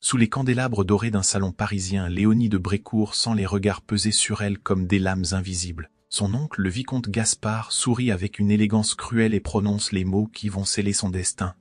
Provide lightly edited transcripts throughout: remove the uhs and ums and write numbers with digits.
Sous les candélabres dorés d'un salon parisien, Léonie de Brécourt sent les regards peser sur elle comme des lames invisibles. Son oncle, le vicomte Gaspard, sourit avec une élégance cruelle et prononce les mots qui vont sceller son destin.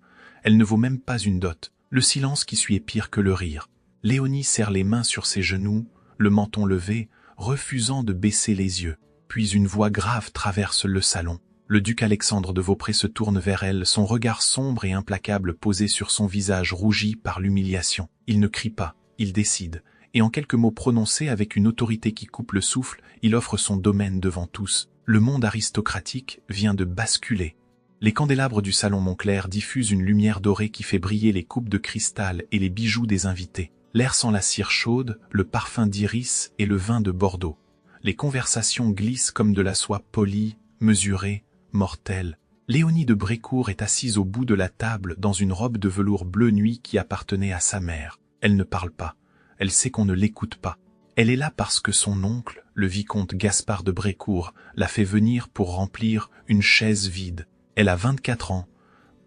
Elle ne vaut même pas une dot. Le silence qui suit est pire que le rire. Léonie serre les mains sur ses genoux, le menton levé, refusant de baisser les yeux. Puis une voix grave traverse le salon. Le duc Alexandre de Beaupré se tourne vers elle, son regard sombre et implacable posé sur son visage rougi par l'humiliation. Il ne crie pas, il décide, et en quelques mots prononcés avec une autorité qui coupe le souffle, il offre son domaine devant tous. Le monde aristocratique vient de basculer. Les candélabres du salon Montclair diffusent une lumière dorée qui fait briller les coupes de cristal et les bijoux des invités. L'air sent la cire chaude, le parfum d'iris et le vin de Bordeaux. Les conversations glissent comme de la soie polie, mesurée, mortelle. Léonie de Brécourt est assise au bout de la table dans une robe de velours bleu nuit qui appartenait à sa mère. Elle ne parle pas. Elle sait qu'on ne l'écoute pas. Elle est là parce que son oncle, le vicomte Gaspard de Brécourt, l'a fait venir pour remplir une chaise vide. Elle a 24 ans.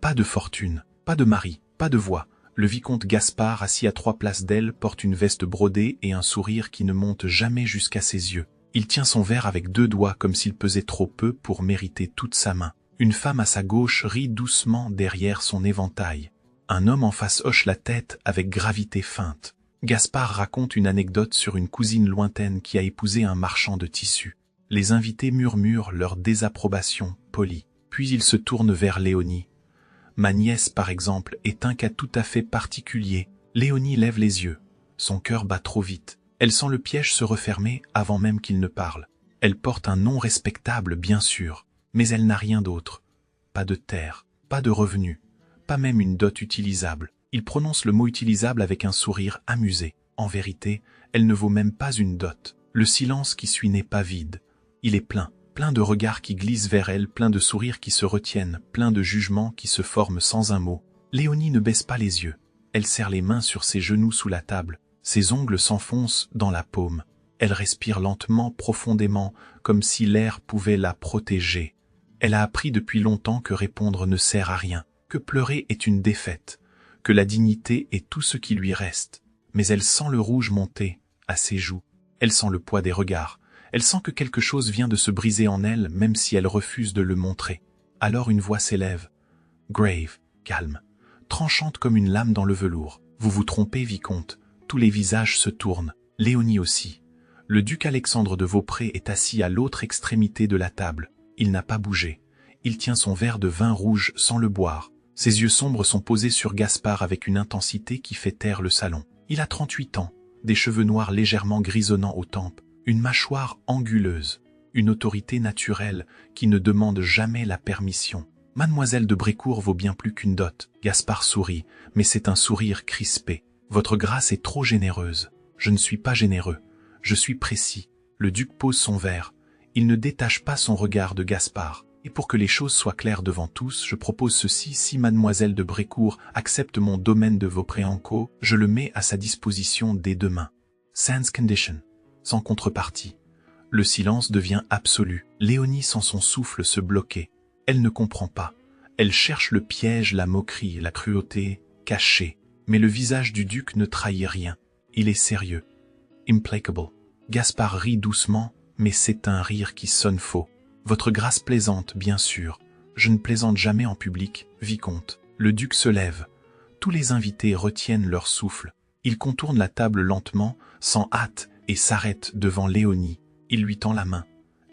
Pas de fortune, pas de mari, pas de voix. Le vicomte Gaspard, assis à 3 places d'elle, porte une veste brodée et un sourire qui ne monte jamais jusqu'à ses yeux. Il tient son verre avec 2 doigts comme s'il pesait trop peu pour mériter toute sa main. Une femme à sa gauche rit doucement derrière son éventail. Un homme en face hoche la tête avec gravité feinte. Gaspard raconte une anecdote sur une cousine lointaine qui a épousé un marchand de tissus. Les invités murmurent leur désapprobation polie. Puis ils se tournent vers Léonie. Ma nièce, par exemple, est un cas tout à fait particulier. Léonie lève les yeux. Son cœur bat trop vite. Elle sent le piège se refermer avant même qu'il ne parle. Elle porte un nom respectable, bien sûr, mais elle n'a rien d'autre. Pas de terre, pas de revenus, pas même une dot utilisable. Il prononce le mot utilisable avec un sourire amusé. En vérité, elle ne vaut même pas une dot. Le silence qui suit n'est pas vide. Il est plein de regards qui glissent vers elle, plein de sourires qui se retiennent, plein de jugements qui se forment sans un mot. Léonie ne baisse pas les yeux. Elle serre les mains sur ses genoux sous la table. Ses ongles s'enfoncent dans la paume. Elle respire lentement, profondément, comme si l'air pouvait la protéger. Elle a appris depuis longtemps que répondre ne sert à rien, que pleurer est une défaite, que la dignité est tout ce qui lui reste. Mais elle sent le rouge monter à ses joues. Elle sent le poids des regards. Elle sent que quelque chose vient de se briser en elle, même si elle refuse de le montrer. Alors une voix s'élève. Grave, calme, tranchante comme une lame dans le velours. Vous vous trompez, vicomte. Tous les visages se tournent. Léonie aussi. Le duc Alexandre de Beaupré est assis à l'autre extrémité de la table. Il n'a pas bougé. Il tient son verre de vin rouge sans le boire. Ses yeux sombres sont posés sur Gaspard avec une intensité qui fait taire le salon. Il a 38 ans, des cheveux noirs légèrement grisonnants aux tempes, une mâchoire anguleuse, une autorité naturelle qui ne demande jamais la permission. Mademoiselle de Brécourt vaut bien plus qu'une dot. Gaspard sourit, mais c'est un sourire crispé. Votre grâce est trop généreuse. Je ne suis pas généreux. Je suis précis. Le duc pose son verre. Il ne détache pas son regard de Gaspard. Et pour que les choses soient claires devant tous, je propose ceci. Si mademoiselle de Brécourt accepte mon domaine de Beaupré-en-Caux, je le mets à sa disposition dès demain. Sans condition. Sans contrepartie. Le silence devient absolu. Léonie sent son souffle se bloquer. Elle ne comprend pas. Elle cherche le piège, la moquerie, la cruauté, cachée. Mais le visage du duc ne trahit rien. Il est sérieux. Implacable. Gaspard rit doucement, mais c'est un rire qui sonne faux. Votre grâce plaisante, bien sûr. Je ne plaisante jamais en public, vicomte. Le duc se lève. Tous les invités retiennent leur souffle. Il contourne la table lentement, sans hâte, et s'arrête devant Léonie. Il lui tend la main.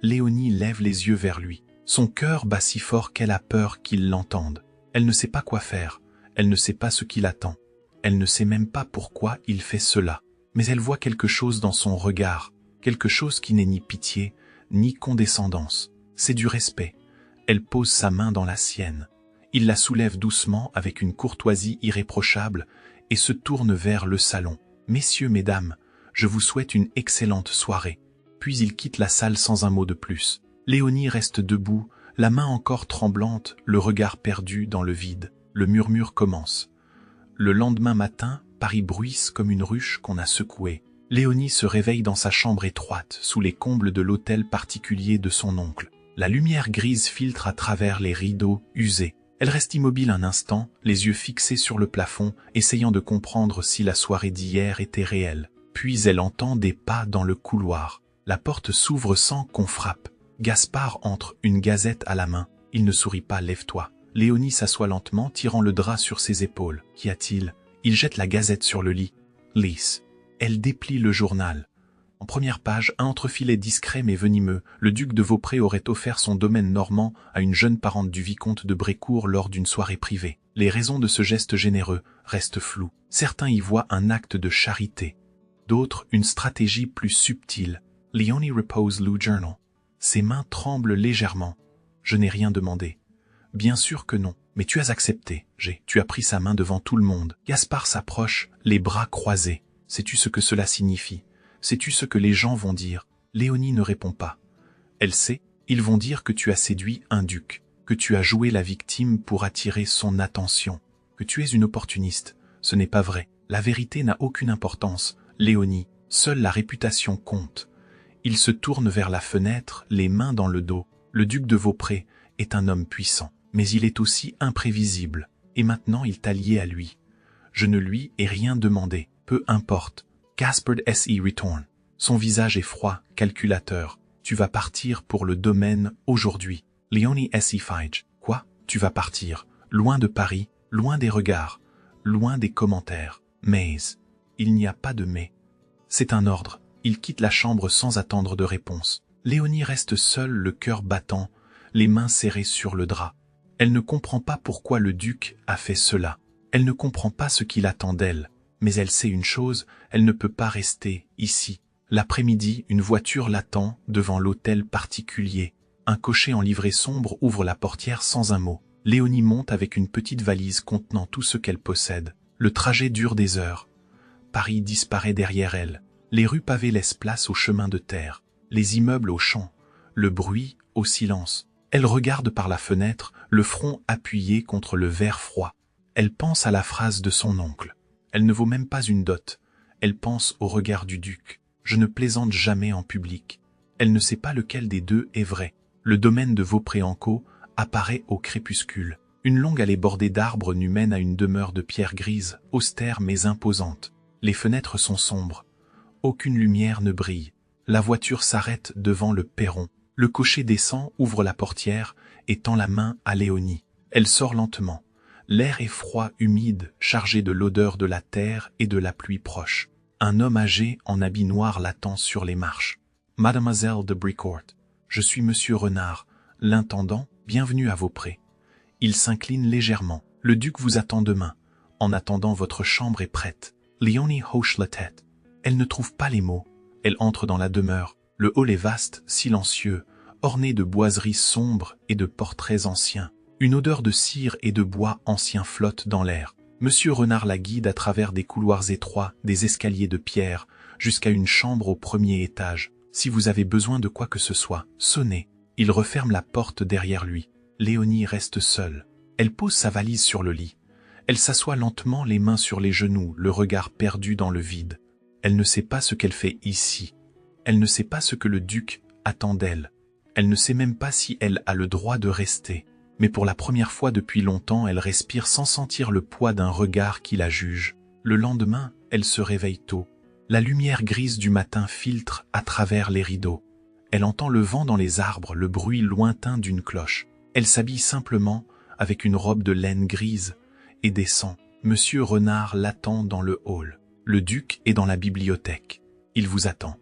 Léonie lève les yeux vers lui. Son cœur bat si fort qu'elle a peur qu'il l'entende. Elle ne sait pas quoi faire. Elle ne sait pas ce qu'il attend. Elle ne sait même pas pourquoi il fait cela. Mais elle voit quelque chose dans son regard, quelque chose qui n'est ni pitié, ni condescendance. C'est du respect. Elle pose sa main dans la sienne. Il la soulève doucement avec une courtoisie irréprochable et se tourne vers le salon. Messieurs, mesdames, je vous souhaite une excellente soirée. Puis il quitte la salle sans un mot de plus. Léonie reste debout, la main encore tremblante, le regard perdu dans le vide. Le murmure commence. Le lendemain matin, Paris bruisse comme une ruche qu'on a secouée. Léonie se réveille dans sa chambre étroite, sous les combles de l'hôtel particulier de son oncle. La lumière grise filtre à travers les rideaux usés. Elle reste immobile un instant, les yeux fixés sur le plafond, essayant de comprendre si la soirée d'hier était réelle. Puis elle entend des pas dans le couloir. La porte s'ouvre sans qu'on frappe. Gaspard entre, une gazette à la main. Il ne sourit pas, lève-toi. Léonie s'assoit lentement, tirant le drap sur ses épaules. Qu'y a-t-il? Il jette la gazette sur le lit. Lise. Elle déplie le journal. En première page, un entrefilet discret mais venimeux. Le duc de Beaupré aurait offert son domaine normand à une jeune parente du vicomte de Brécourt lors d'une soirée privée. Les raisons de ce geste généreux restent floues. Certains y voient un acte de charité. D'autres, une stratégie plus subtile. Léonie repose le journal. Ses mains tremblent légèrement. Je n'ai rien demandé. Bien sûr que non, mais tu as accepté. Tu as pris sa main devant tout le monde. Gaspard s'approche, les bras croisés. Sais-tu ce que cela signifie? Sais-tu ce que les gens vont dire? Léonie ne répond pas. Elle sait, ils vont dire que tu as séduit un duc, que tu as joué la victime pour attirer son attention, que tu es une opportuniste. Ce n'est pas vrai. La vérité n'a aucune importance. Léonie, seule la réputation compte. Il se tourne vers la fenêtre, les mains dans le dos. Le duc de Beaupré est un homme puissant, mais il est aussi imprévisible. Et maintenant il t'a lié à lui. Je ne lui ai rien demandé. Peu importe. Gaspard S.E. retourne. Son visage est froid, calculateur. Tu vas partir pour le domaine aujourd'hui. Léonie S.E. Fige. Quoi? Tu vas partir. Loin de Paris, loin des regards, loin des commentaires. Mais il n'y a pas de mais. C'est un ordre. Il quitte la chambre sans attendre de réponse. Léonie reste seule, le cœur battant, les mains serrées sur le drap. Elle ne comprend pas pourquoi le duc a fait cela. Elle ne comprend pas ce qu'il attend d'elle. Mais elle sait une chose, elle ne peut pas rester ici. L'après-midi, une voiture l'attend devant l'hôtel particulier. Un cocher en livrée sombre ouvre la portière sans un mot. Léonie monte avec une petite valise contenant tout ce qu'elle possède. Le trajet dure des heures. Paris disparaît derrière elle. Les rues pavées laissent place aux chemins de terre. Les immeubles au champ. Le bruit au silence. Elle regarde par la fenêtre, le front appuyé contre le verre froid. Elle pense à la phrase de son oncle. Elle ne vaut même pas une dot. Elle pense au regard du duc. Je ne plaisante jamais en public. Elle ne sait pas lequel des deux est vrai. Le domaine de Beaupré-en-Caux apparaît au crépuscule. Une longue allée bordée d'arbres nus mène à une demeure de pierre grise, austère mais imposante. Les fenêtres sont sombres. Aucune lumière ne brille. La voiture s'arrête devant le perron. Le cocher descend, ouvre la portière et tend la main à Léonie. Elle sort lentement. L'air est froid, humide, chargé de l'odeur de la terre et de la pluie proche. Un homme âgé en habit noir l'attend sur les marches. « Mademoiselle de Brécourt, je suis Monsieur Renard, l'intendant, bienvenue à Beaupré. » Il s'incline légèrement. « Le duc vous attend demain. En attendant, votre chambre est prête. » Léonie hoche la tête. Elle ne trouve pas les mots. Elle entre dans la demeure. Le hall est vaste, silencieux, orné de boiseries sombres et de portraits anciens. Une odeur de cire et de bois ancien flotte dans l'air. Monsieur Renard la guide à travers des couloirs étroits, des escaliers de pierre, jusqu'à une chambre au premier étage. Si vous avez besoin de quoi que ce soit, sonnez. Il referme la porte derrière lui. Léonie reste seule. Elle pose sa valise sur le lit. Elle s'assoit lentement, les mains sur les genoux, le regard perdu dans le vide. Elle ne sait pas ce qu'elle fait ici. Elle ne sait pas ce que le duc attend d'elle. Elle ne sait même pas si elle a le droit de rester. Mais pour la première fois depuis longtemps, elle respire sans sentir le poids d'un regard qui la juge. Le lendemain, elle se réveille tôt. La lumière grise du matin filtre à travers les rideaux. Elle entend le vent dans les arbres, le bruit lointain d'une cloche. Elle s'habille simplement avec une robe de laine grise et descend. Monsieur Renard l'attend dans le hall. Le duc est dans la bibliothèque. Il vous attend.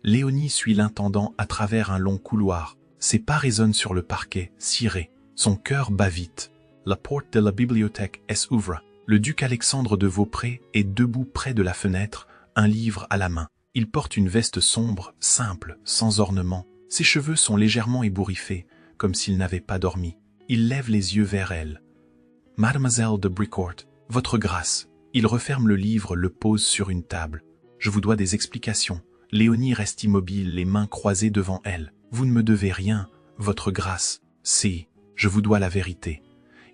Léonie suit l'intendant à travers un long couloir. Ses pas résonnent sur le parquet, ciré. Son cœur bat vite. La porte de la bibliothèque s'ouvre. Le duc Alexandre de Beaupré est debout près de la fenêtre, un livre à la main. Il porte une veste sombre, simple, sans ornement. Ses cheveux sont légèrement ébouriffés, comme s'il n'avait pas dormi. Il lève les yeux vers elle. « Mademoiselle de Brécourt, votre grâce. » Il referme le livre, le pose sur une table. « Je vous dois des explications. » Léonie reste immobile, les mains croisées devant elle. « Vous ne me devez rien, votre grâce. C'est... Je vous dois la vérité. »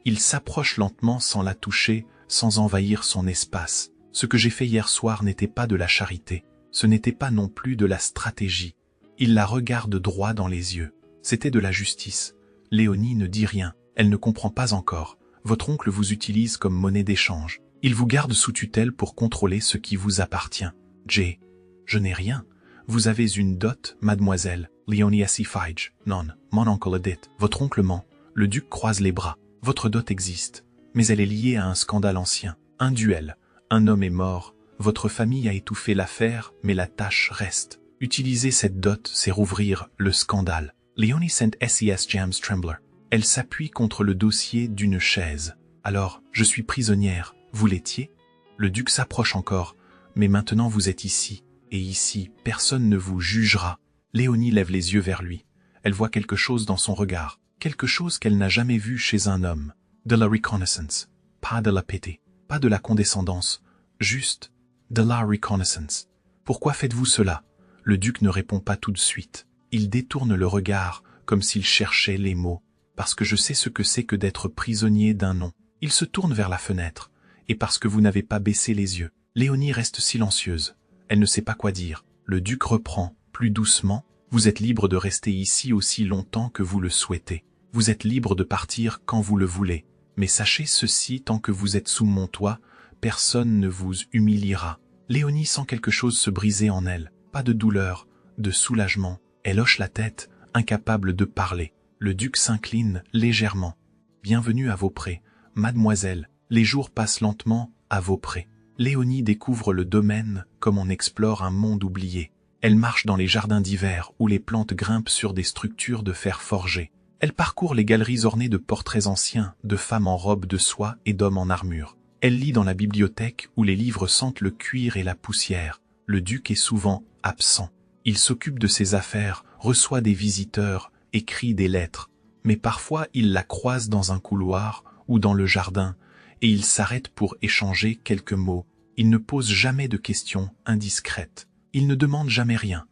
Il s'approche lentement sans la toucher, sans envahir son espace. Ce que j'ai fait hier soir n'était pas de la charité. Ce n'était pas non plus de la stratégie. Il la regarde droit dans les yeux. C'était de la justice. Léonie ne dit rien. Elle ne comprend pas encore. Votre oncle vous utilise comme monnaie d'échange. Il vous garde sous tutelle pour contrôler ce qui vous appartient. J. Je n'ai rien. Vous avez une dot, mademoiselle. Léonie Fige. Non, mon oncle a dit. Votre oncle ment. Le duc croise les bras. Votre dot existe. Mais elle est liée à un scandale ancien. Un duel. Un homme est mort. Votre famille a étouffé l'affaire, mais la tâche reste. Utiliser cette dot, c'est rouvrir le scandale. Léonie sent SES James Trembler. Elle s'appuie contre le dossier d'une chaise. Alors, je suis prisonnière. Vous l'étiez? Le duc s'approche encore. Mais maintenant vous êtes ici. Et ici, personne ne vous jugera. Léonie lève les yeux vers lui. Elle voit quelque chose dans son regard. Quelque chose qu'elle n'a jamais vu chez un homme. De la reconnaissance. Pas de la pitié. Pas de la condescendance. Juste de la reconnaissance. Pourquoi faites-vous cela? Le duc ne répond pas tout de suite. Il détourne le regard, comme s'il cherchait les mots. Parce que je sais ce que c'est que d'être prisonnier d'un nom. Il se tourne vers la fenêtre. Et parce que vous n'avez pas baissé les yeux. Léonie reste silencieuse. Elle ne sait pas quoi dire. Le duc reprend, plus doucement. Vous êtes libre de rester ici aussi longtemps que vous le souhaitez. Vous êtes libre de partir quand vous le voulez. Mais sachez ceci, tant que vous êtes sous mon toit, personne ne vous humiliera. Léonie sent quelque chose se briser en elle. Pas de douleur, de soulagement. Elle hoche la tête, incapable de parler. Le duc s'incline légèrement. Bienvenue à Vaupré, mademoiselle. Les jours passent lentement à Vaupré. Léonie découvre le domaine comme on explore un monde oublié. Elle marche dans les jardins d'hiver où les plantes grimpent sur des structures de fer forgé. Elle parcourt les galeries ornées de portraits anciens, de femmes en robe de soie et d'hommes en armure. Elle lit dans la bibliothèque où les livres sentent le cuir et la poussière. Le duc est souvent absent. Il s'occupe de ses affaires, reçoit des visiteurs, écrit des lettres. Mais parfois il la croise dans un couloir ou dans le jardin, et il s'arrête pour échanger quelques mots. Il ne pose jamais de questions indiscrètes. Il ne demande jamais rien.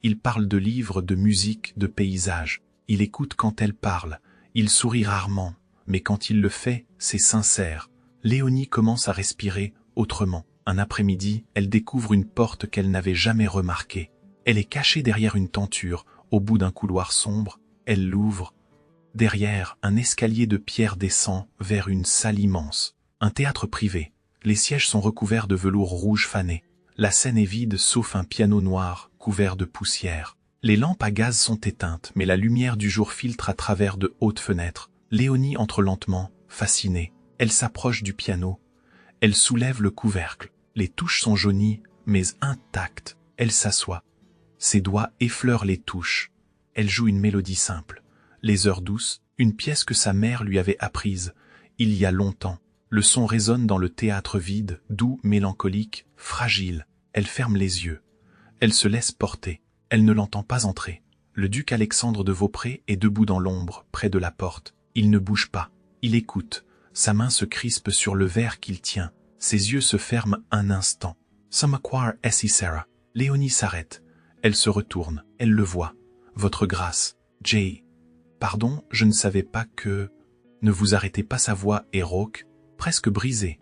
Il parle de livres, de musique, de paysages. Il écoute quand elle parle. Il sourit rarement, mais quand il le fait, c'est sincère. Léonie commence à respirer autrement. Un après-midi, elle découvre une porte qu'elle n'avait jamais remarquée. Elle est cachée derrière une tenture, au bout d'un couloir sombre. Elle l'ouvre. Derrière, un escalier de pierre descend vers une salle immense. Un théâtre privé. Les sièges sont recouverts de velours rouge fané. La scène est vide sauf un piano noir couvert de poussière. Les lampes à gaz sont éteintes, mais la lumière du jour filtre à travers de hautes fenêtres. Léonie entre lentement, fascinée. Elle s'approche du piano. Elle soulève le couvercle. Les touches sont jaunies, mais intactes. Elle s'assoit. Ses doigts effleurent les touches. Elle joue une mélodie simple. Les heures douces, une pièce que sa mère lui avait apprise, il y a longtemps. Le son résonne dans le théâtre vide, doux, mélancolique, fragile. Elle ferme les yeux. Elle se laisse porter. Elle ne l'entend pas entrer. Le duc Alexandre de Vaupré est debout dans l'ombre, près de la porte. Il ne bouge pas. Il écoute. Sa main se crispe sur le verre qu'il tient. Ses yeux se ferment un instant. Samaquar Essie Sarah. Léonie s'arrête. Elle se retourne. Elle le voit. Votre grâce. Jay. Pardon, je ne savais pas que... Ne vous arrêtez pas, sa voix est rauque, presque brisée.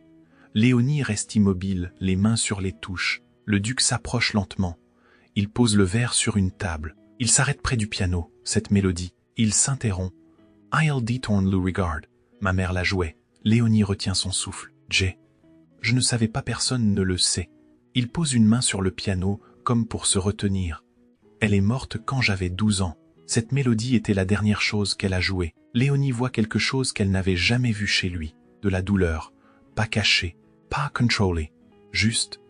Léonie reste immobile, les mains sur les touches. Le duc s'approche lentement. Il pose le verre sur une table. Il s'arrête près du piano, cette mélodie. Il s'interrompt. I'll détourne le regard. Ma mère la jouait. Léonie retient son souffle. Jay. Je ne savais pas, personne ne le sait. Il pose une main sur le piano, comme pour se retenir. Elle est morte quand j'avais 12 ans. Cette mélodie était la dernière chose qu'elle a jouée. Léonie voit quelque chose qu'elle n'avait jamais vu chez lui. De la douleur. Pas cachée. Pas contrôlée. Juste.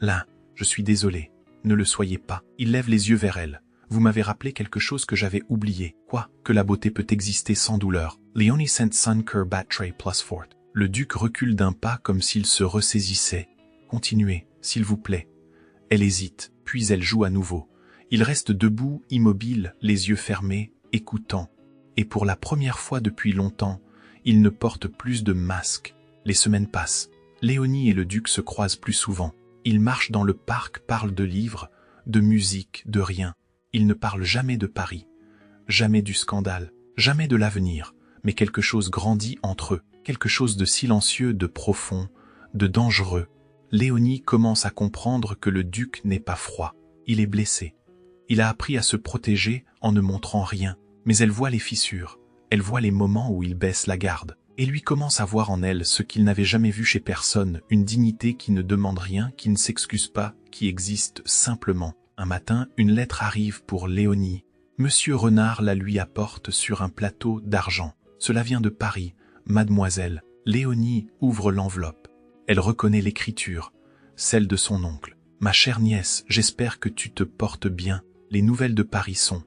Là, je suis désolé. Ne le soyez pas. Il lève les yeux vers elle. Vous m'avez rappelé quelque chose que j'avais oublié. Quoi? Que la beauté peut exister sans douleur. Léonie sent son cœur battre plus fort. Le duc recule d'un pas comme s'il se ressaisissait. Continuez, s'il vous plaît. Elle hésite, puis elle joue à nouveau. Il reste debout, immobile, les yeux fermés, écoutant. Et pour la première fois depuis longtemps, il ne porte plus de masque. Les semaines passent. Léonie et le duc se croisent plus souvent. Ils marchent dans le parc, parlent de livres, de musique, de rien. Ils ne parlent jamais de Paris, jamais du scandale, jamais de l'avenir, mais quelque chose grandit entre eux, quelque chose de silencieux, de profond, de dangereux. Léonie commence à comprendre que le duc n'est pas froid. Il est blessé. Il a appris à se protéger en ne montrant rien, mais elle voit les fissures, elle voit les moments où il baisse la garde. et lui commence à voir en elle ce qu'il n'avait jamais vu chez personne, une dignité qui ne demande rien, qui ne s'excuse pas, qui existe simplement. Un matin, une lettre arrive pour Léonie. Monsieur Renard la lui apporte sur un plateau d'argent. Cela vient de Paris. Mademoiselle. Léonie ouvre l'enveloppe. Elle reconnaît l'écriture, celle de son oncle. Ma chère nièce, j'espère que tu te portes bien. Les nouvelles de Paris sont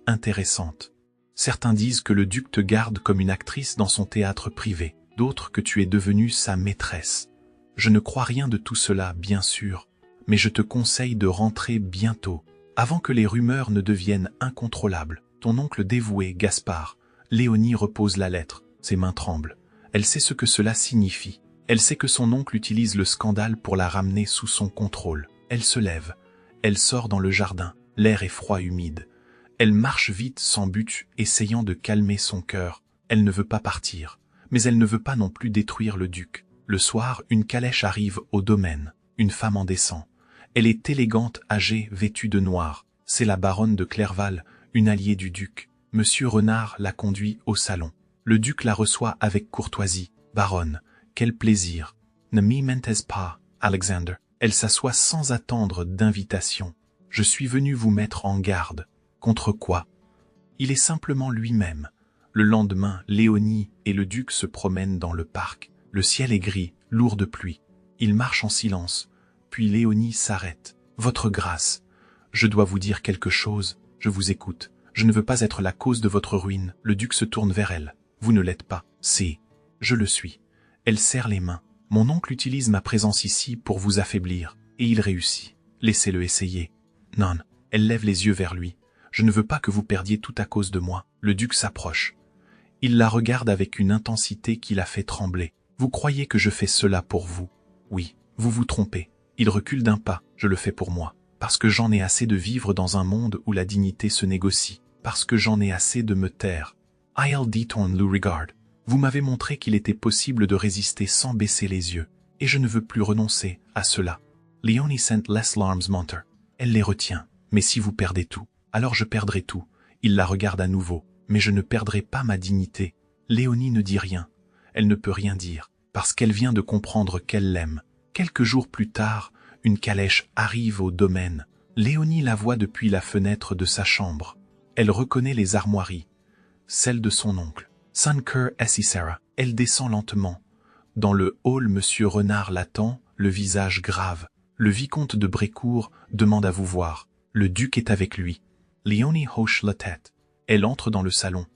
intéressantes. Certains disent que le duc te garde comme une actrice dans son théâtre privé, d'autres que tu es devenue sa maîtresse. Je ne crois rien de tout cela, bien sûr, mais je te conseille de rentrer bientôt, avant que les rumeurs ne deviennent incontrôlables. Ton oncle dévoué, Gaspard. Léonie repose la lettre, ses mains tremblent. Elle sait ce que cela signifie. Elle sait que son oncle utilise le scandale pour la ramener sous son contrôle. Elle se lève. Elle sort dans le jardin. L'air est froid, humide. Elle marche vite, sans but, essayant de calmer son cœur. Elle ne veut pas partir, mais elle ne veut pas non plus détruire le duc. Le soir, une calèche arrive au domaine. Une femme en descend. Elle est élégante, âgée, vêtue de noir. C'est la baronne de Clerval, une alliée du duc. Monsieur Renard la conduit au salon. Le duc la reçoit avec courtoisie. Baronne, quel plaisir. Ne m'y mentez pas, Alexander. Elle s'assoit sans attendre d'invitation. Je suis venu vous mettre en garde. Contre quoi? Il est simplement lui-même. Le lendemain, Léonie et le duc se promènent dans le parc. Le ciel est gris, lourd de pluie. Ils marchent en silence. Puis Léonie s'arrête. Votre grâce, je dois vous dire quelque chose. Je vous écoute. Je ne veux pas être la cause de votre ruine. Le duc se tourne vers elle. Vous ne l'êtes pas. C'est. Je le suis. Elle serre les mains. Mon oncle utilise ma présence ici pour vous affaiblir. Et il réussit. Laissez-le essayer. Non. Elle lève les yeux vers lui. Je ne veux pas que vous perdiez tout à cause de moi. Le duc s'approche. Il la regarde avec une intensité qui la fait trembler. Vous croyez que je fais cela pour vous? Oui, vous vous trompez. Il recule d'un pas. Je le fais pour moi. Parce que j'en ai assez de vivre dans un monde où la dignité se négocie. Parce que j'en ai assez de me taire. I'll détourne le regard. Vous m'avez montré qu'il était possible de résister sans baisser les yeux. Et je ne veux plus renoncer à cela. Léonie sent les larmes monter. Elle les retient. Mais si vous perdez tout, alors je perdrai tout. Il la regarde à nouveau. Mais je ne perdrai pas ma dignité. Léonie ne dit rien. Elle ne peut rien dire, parce qu'elle vient de comprendre qu'elle l'aime. Quelques jours plus tard, une calèche arrive au domaine. Léonie la voit depuis la fenêtre de sa chambre. Elle reconnaît les armoiries, celle de son oncle. Sanker Essisera. Elle descend lentement. Dans le hall, monsieur Renard l'attend, le visage grave. Le vicomte de Brécourt demande à vous voir. Le duc est avec lui. Léonie hoche la tête. Elle entre dans le salon.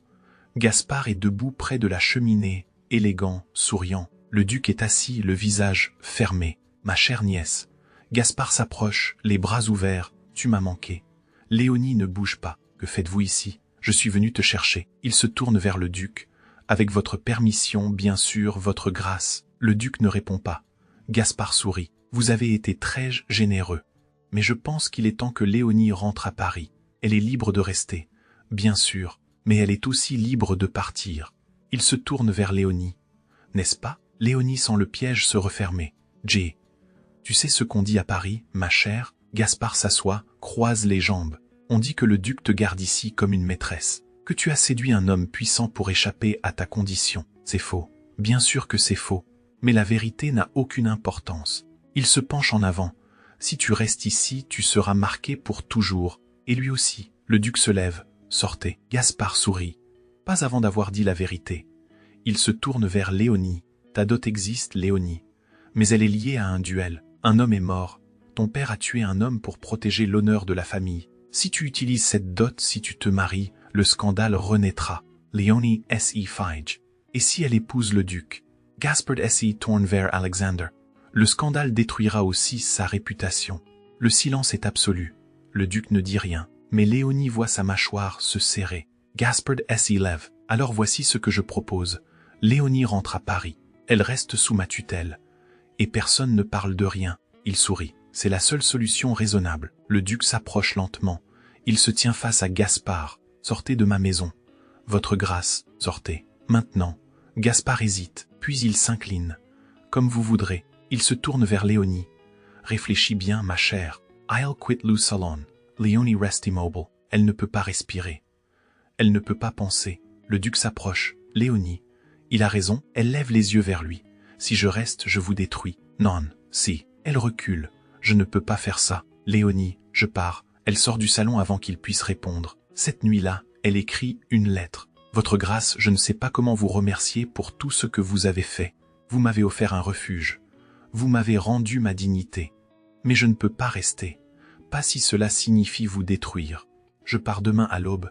Gaspard est debout près de la cheminée, élégant, souriant. Le duc est assis, le visage fermé. Ma chère nièce. Gaspard s'approche, les bras ouverts. Tu m'as manqué. Léonie ne bouge pas. Que faites-vous ici? Je suis venu te chercher. Il se tourne vers le duc. Avec votre permission, bien sûr, votre grâce. Le duc ne répond pas. Gaspard sourit. Vous avez été très généreux. Mais je pense qu'il est temps que Léonie rentre à Paris. Elle est libre de rester. Bien sûr, mais elle est aussi libre de partir. Il se tourne vers Léonie. N'est-ce pas? Léonie sent le piège se refermer. Jay. Tu sais ce qu'on dit à Paris, ma chère? Gaspard s'assoit, croise les jambes. On dit que le duc te garde ici comme une maîtresse, que tu as séduit un homme puissant pour échapper à ta condition. C'est faux. Bien sûr que c'est faux. Mais la vérité n'a aucune importance. Il se penche en avant. Si tu restes ici, tu seras marqué pour toujours. Et lui aussi. Le duc se lève. Sortez. Gaspard sourit. Pas avant d'avoir dit la vérité. Il se tourne vers Léonie. Ta dot existe, Léonie. Mais elle est liée à un duel. Un homme est mort. Ton père a tué un homme pour protéger l'honneur de la famille. Si tu utilises cette dot, si tu te maries, le scandale renaîtra. Léonie S.E. Fige. Et si elle épouse le duc? Gaspard S.E. tourne vers Alexander. Le scandale détruira aussi sa réputation. Le silence est absolu. Le duc ne dit rien. Mais Léonie voit sa mâchoire se serrer. Gaspard S.E. lève. Alors voici ce que je propose. Léonie rentre à Paris. Elle reste sous ma tutelle. Et personne ne parle de rien. Il sourit. C'est la seule solution raisonnable. Le duc s'approche lentement. Il se tient face à Gaspard. Sortez de ma maison. Votre grâce, sortez. Maintenant. Gaspard hésite, puis il s'incline. Comme vous voudrez. Il se tourne vers Léonie. Réfléchis bien, ma chère. I'll quit le salon. Léonie reste immobile. Elle ne peut pas respirer. Elle ne peut pas penser. Le duc s'approche. Léonie. Il a raison, elle lève les yeux vers lui. Si je reste, je vous détruis. Non, si. Elle recule. Je ne peux pas faire ça. Léonie, je pars. Elle sort du salon avant qu'il puisse répondre. Cette nuit-là, elle écrit une lettre. Votre grâce, je ne sais pas comment vous remercier pour tout ce que vous avez fait. Vous m'avez offert un refuge. Vous m'avez rendu ma dignité. Mais je ne peux pas rester. Pas si cela signifie vous détruire. Je pars demain à l'aube.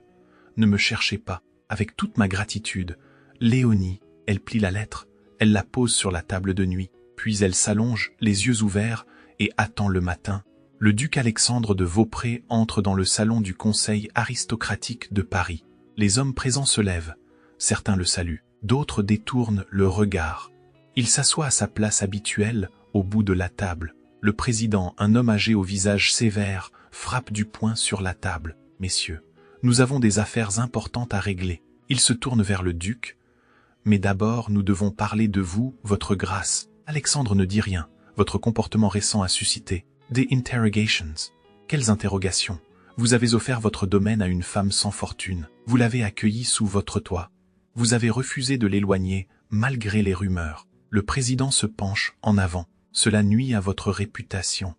Ne me cherchez pas. Avec toute ma gratitude. Léonie, elle plie la lettre. Elle la pose sur la table de nuit. Puis elle s'allonge, les yeux ouverts, et attend le matin. Le duc Alexandre de Beaupré entre dans le salon du conseil aristocratique de Paris. Les hommes présents se lèvent. Certains le saluent, d'autres détournent le regard. Il s'assoit à sa place habituelle, au bout de la table. Le président, un homme âgé au visage sévère, frappe du poing sur la table. « Messieurs, nous avons des affaires importantes à régler. » Il se tourne vers le duc. « Mais d'abord, nous devons parler de vous, votre grâce. » Alexandre ne dit rien. Votre comportement récent a suscité des interrogations. Quelles interrogations? Vous avez offert votre domaine à une femme sans fortune. Vous l'avez accueillie sous votre toit. Vous avez refusé de l'éloigner, malgré les rumeurs. Le président se penche en avant. Cela nuit à votre réputation.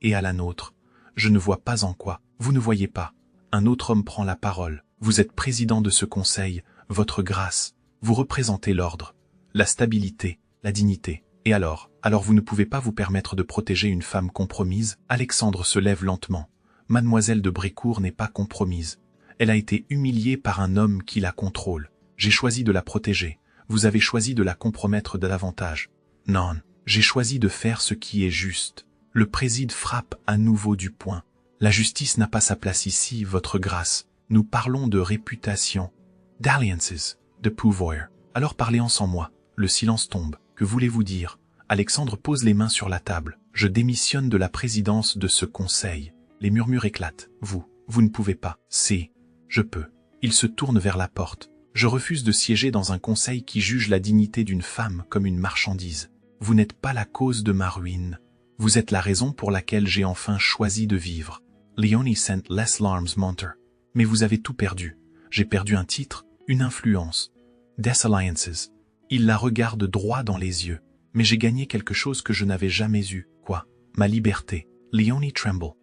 Et à la nôtre. Je ne vois pas en quoi. Vous ne voyez pas. Un autre homme prend la parole. Vous êtes président de ce conseil. Votre grâce. Vous représentez l'ordre, la stabilité, la dignité. Et alors vous ne pouvez pas vous permettre de protéger une femme compromise? Alexandre se lève lentement. Mademoiselle de Brécourt n'est pas compromise. Elle a été humiliée par un homme qui la contrôle. J'ai choisi de la protéger. Vous avez choisi de la compromettre davantage. Non, j'ai choisi de faire ce qui est juste. Le préside frappe à nouveau du poing. La justice n'a pas sa place ici, votre grâce. Nous parlons de réputation, d'alliances, de pouvoir. Alors parlez en sans moi. Le silence tombe. Que voulez-vous dire? Alexandre pose les mains sur la table. Je démissionne de la présidence de ce conseil. Les murmures éclatent. Vous ne pouvez pas. C'est, je peux. Il se tourne vers la porte. Je refuse de siéger dans un conseil qui juge la dignité d'une femme comme une marchandise. Vous n'êtes pas la cause de ma ruine. Vous êtes la raison pour laquelle j'ai enfin choisi de vivre. Léonie sent less larmes monter. Mais vous avez tout perdu. J'ai perdu un titre, une influence. Des alliances. Il la regarde droit dans les yeux. Mais j'ai gagné quelque chose que je n'avais jamais eu. Quoi? Ma liberté. Léonie tremble.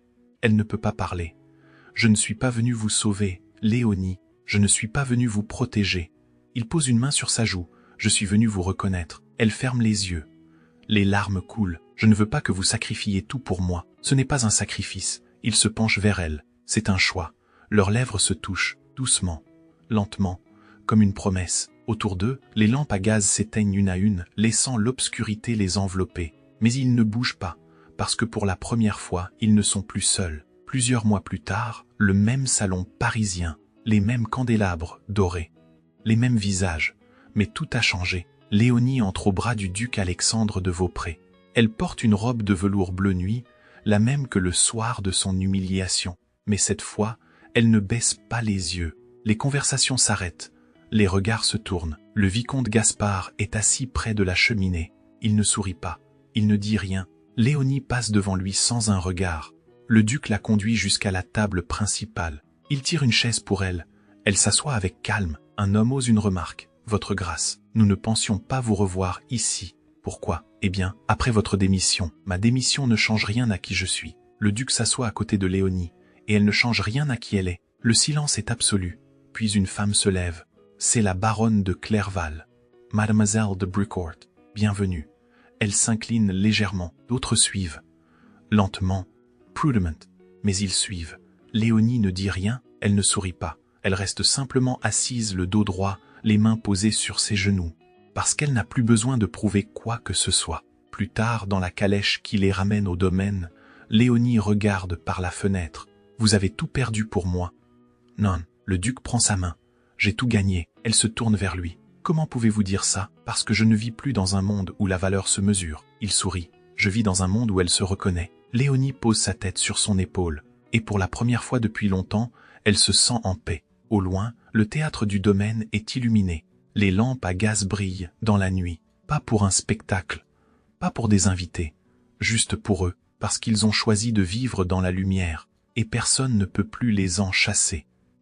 Elle ne peut pas parler. Je ne suis pas venu vous sauver, Léonie. Je ne suis pas venu vous protéger. Il pose une main sur sa joue. Je suis venu vous reconnaître. Elle ferme les yeux. Les larmes coulent. Je ne veux pas que vous sacrifiez tout pour moi. Ce n'est pas un sacrifice. Il se penche vers elle. C'est un choix. Leurs lèvres se touchent, doucement, lentement, comme une promesse. Autour d'eux, les lampes à gaz s'éteignent une à une, laissant l'obscurité les envelopper. Mais ils ne bougent pas, parce que pour la première fois, ils ne sont plus seuls. Plusieurs mois plus tard, le même salon parisien, les mêmes candélabres dorés, les mêmes visages. Mais tout a changé. Léonie entre au bras du duc Alexandre de Beaupré. Elle porte une robe de velours bleu nuit, la même que le soir de son humiliation. Mais cette fois, elle ne baisse pas les yeux. Les conversations s'arrêtent. Les regards se tournent. Le vicomte Gaspard est assis près de la cheminée. Il ne sourit pas. Il ne dit rien. Léonie passe devant lui sans un regard. Le duc la conduit jusqu'à la table principale. Il tire une chaise pour elle. Elle s'assoit avec calme. Un homme ose une remarque. « Votre grâce, nous ne pensions pas vous revoir ici. Pourquoi? Eh bien, après votre démission. Ma démission ne change rien à qui je suis. » Le duc s'assoit à côté de Léonie, et elle ne change rien à qui elle est. Le silence est absolu. Puis une femme se lève. C'est la baronne de Clerval. Mademoiselle de Brécourt. Bienvenue. Elle s'incline légèrement. D'autres suivent. Lentement. Prudemment. Mais ils suivent. Léonie ne dit rien. Elle ne sourit pas. Elle reste simplement assise, le dos droit, les mains posées sur ses genoux. Parce qu'elle n'a plus besoin de prouver quoi que ce soit. Plus tard, dans la calèche qui les ramène au domaine, Léonie regarde par la fenêtre. « Vous avez tout perdu pour moi. » Non. Le duc prend sa main. J'ai tout gagné. Elle se tourne vers lui. Comment pouvez-vous dire ça? Parce que je ne vis plus dans un monde où la valeur se mesure. Il sourit. Je vis dans un monde où elle se reconnaît. Léonie pose sa tête sur son épaule. Et pour la première fois depuis longtemps, elle se sent en paix. Au loin, le théâtre du domaine est illuminé. Les lampes à gaz brillent dans la nuit. Pas pour un spectacle. Pas pour des invités. Juste pour eux. Parce qu'ils ont choisi de vivre dans la lumière. Et personne ne peut plus les en chasser.